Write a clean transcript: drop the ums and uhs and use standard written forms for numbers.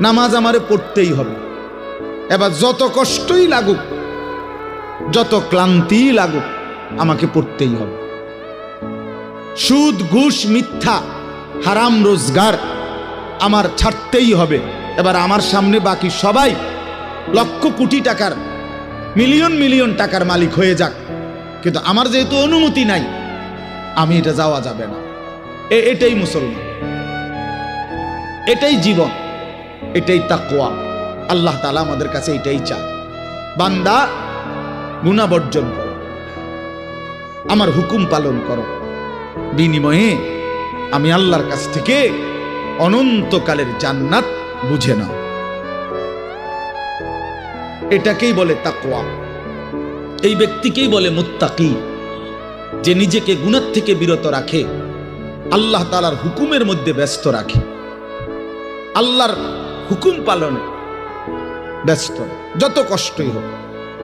নামাজ আমারে পড়তেই হবে। এবার যত কষ্টই লাগুক, যত ক্লান্তি লাগুক, আমাকে পড়তেই হবে। সুদ, ঘুষ, মিথ্যা, হারাম রোজগার আমার ছাড়তেই হবে। এবার আমার সামনে বাকি সবাই লক্ষ কোটি টাকার, মিলিয়ন মিলিয়ন টাকার মালিক হয়ে যাক, কিন্তু আমার যেহেতু অনুমতি নাই, আমি এটা যাওয়া যাবে না। এটাই মুসলমান, এটাই জীবন, এটাই তাকওয়া। আল্লাহ তাআলা আমাদের কাছে এটাই চায়, বান্দা গুনাহ বর্জন করো, আমার হুকুম পালন করো, বিনিময়ে আমি আল্লাহর কাছ থেকে অনন্তকালের জান্নাত বুঝে নাও। এটাকেই বলে তাকওয়া। এই ব্যক্তিকেই বলে মুত্তাকি, যে নিজেকে গুনাহ থেকে বিরত রাখে, আল্লাহ তাআলার হুকুমের মধ্যে ব্যস্ত রাখে, আল্লাহর হুকুম পালনে ব্যস্ত, যত কষ্টই হোক।